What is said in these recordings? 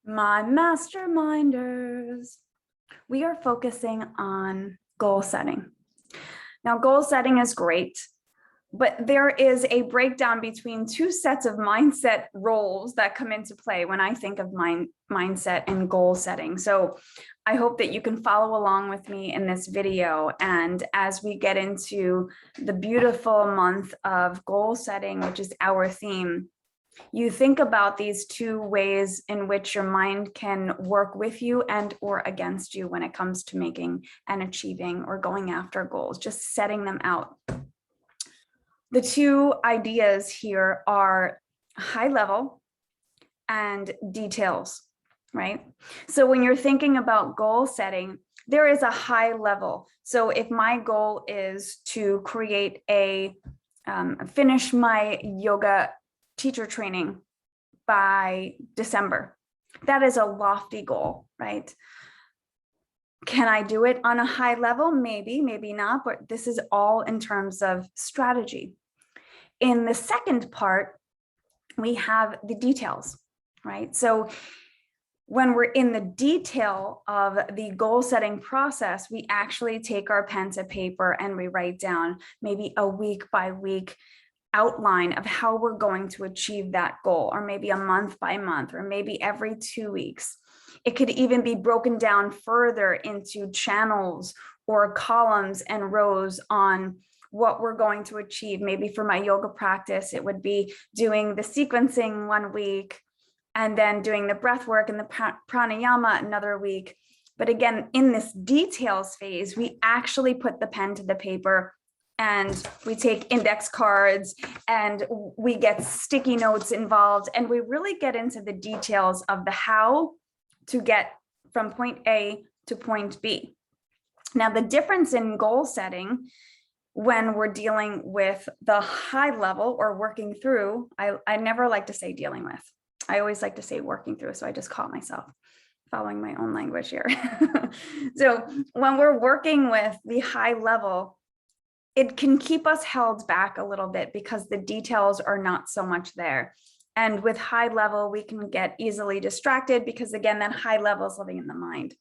My masterminders. We are focusing on goal setting. Now, goal setting is great, but there is a breakdown between two sets of mindset roles that come into play when I think of mindset and goal setting. So I hope that you can follow along with me in this video. And as we get into the beautiful month of goal setting, which is our theme, you think about these two ways in which your mind can work with you and or against you when it comes to making and achieving or going after goals, just setting them out. The two ideas here are high level and details, right? So when you're thinking about goal setting, there is a high level. So if my goal is to create finish my yoga teacher training by December, that is a lofty goal, right? Can I do it on a high level? Maybe, maybe not, but this is all in terms of strategy. In the second part, we have the details, right? So when we're in the detail of the goal setting process, we actually take our pen to paper and we write down maybe a week by week outline of how we're going to achieve that goal, or maybe a month by month, or maybe every 2 weeks. It could even be broken down further into channels or columns and rows on what we're going to achieve. Maybe for my yoga practice, it would be doing the sequencing 1 week and then doing the breath work and the pranayama another week. But again, in this details phase, we actually put the pen to the paper and we take index cards and we get sticky notes involved, and we really get into the details of the how to get from point A to point B. Now, the difference in goal setting when we're dealing with the high level or working through, I never like to say dealing with. I always like to say working through, so I just caught myself following my own language here. So when we're working with the high level, it can keep us held back a little bit because the details are not so much there. And with high level, we can get easily distracted because, again, that high level is living in the mind.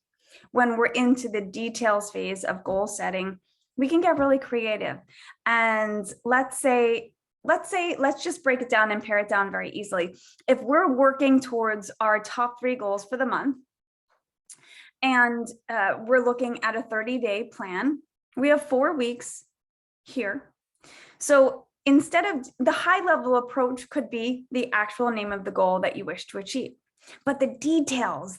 When we're into the details phase of goal setting, we can get really creative. And let's just break it down and pare it down very easily. If we're working towards our top 3 goals for the month, and we're looking at a 30-day plan, we have 4 weeks here. So instead of the high level approach could be the actual name of the goal that you wish to achieve. But the details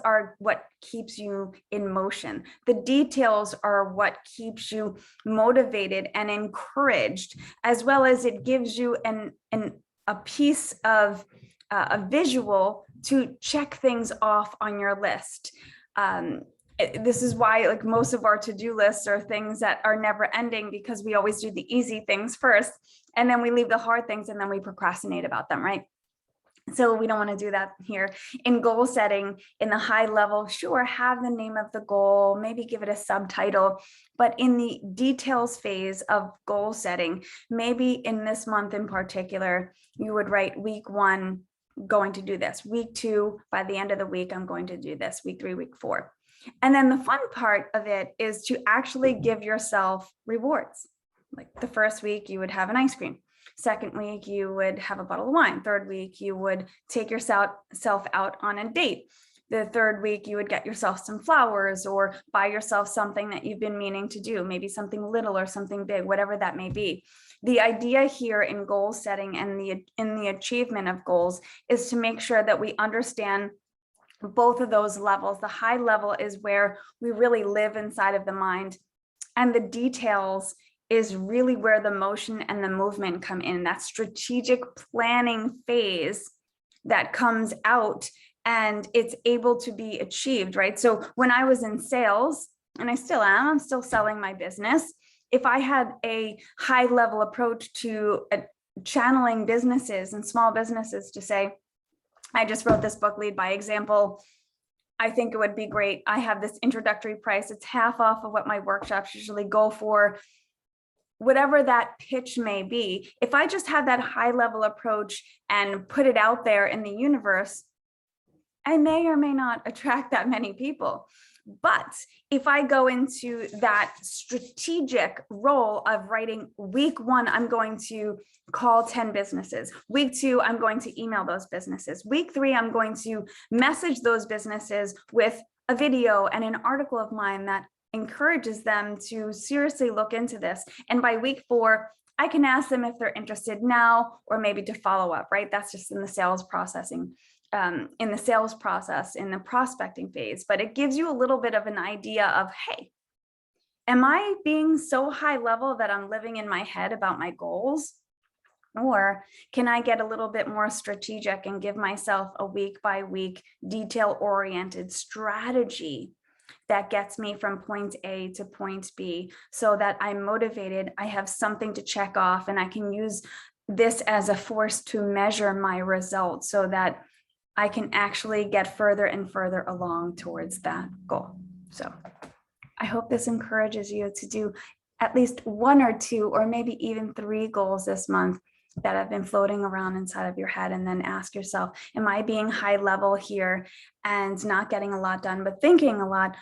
are what keeps you in motion. The details are what keeps you motivated and encouraged, as well as it gives you a piece of a visual to check things off on your list. This is why, like, most of our to-do lists are things that are never ending, because we always do the easy things first and then we leave the hard things and then we procrastinate about them, right? So we don't want to do that here. In goal setting, in the high level, sure, have the name of the goal, maybe give it a subtitle, but in the details phase of goal setting, maybe in this month in particular, you would write week 1, going to do this. Week 2, by the end of the week, I'm going to do this. Week 3, week 4. And then the fun part of it is to actually give yourself rewards. Like the first week, you would have an ice cream. Second week, you would have a bottle of wine. Third week, you would take yourself out on a date. The third week, you would get yourself some flowers or buy yourself something that you've been meaning to do, maybe something little or something big, whatever that may be. The idea here in goal setting and in the achievement of goals is to make sure that we understand both of those levels. The high level is where we really live inside of the mind, and the details is really where the motion and the movement come in, that strategic planning phase that comes out and it's able to be achieved, right? So when I was in sales, and I still am, I'm still selling my business, if I had a high level approach to channeling businesses and small businesses to say, I just wrote this book, Lead by Example, I think it would be great. I have this introductory price. It's half off of what my workshops usually go for. Whatever that pitch may be, if I just have that high level approach and put it out there in the universe, I may or may not attract that many people. But if I go into that strategic role of writing week 1, I'm going to call 10 businesses. Week 2, I'm going to email those businesses. Week 3, I'm going to message those businesses with a video and an article of mine that encourages them to seriously look into this. And by week 4, I can ask them if they're interested now or maybe to follow up, right? That's just in the sales processing. In the sales process, in the prospecting phase, but it gives you a little bit of an idea of, hey, am I being so high level that I'm living in my head about my goals? Or can I get a little bit more strategic and give myself a week by week detail-oriented strategy that gets me from point A to point B so that I'm motivated, I have something to check off, and I can use this as a force to measure my results so that I can actually get further and further along towards that goal. So I hope this encourages you to do at least 1 or 2 or maybe even 3 goals this month that have been floating around inside of your head, and then ask yourself, am I being high level here and not getting a lot done, but thinking a lot?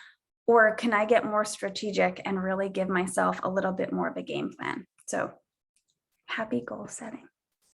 Or can I get more strategic and really give myself a little bit more of a game plan? So happy goal setting.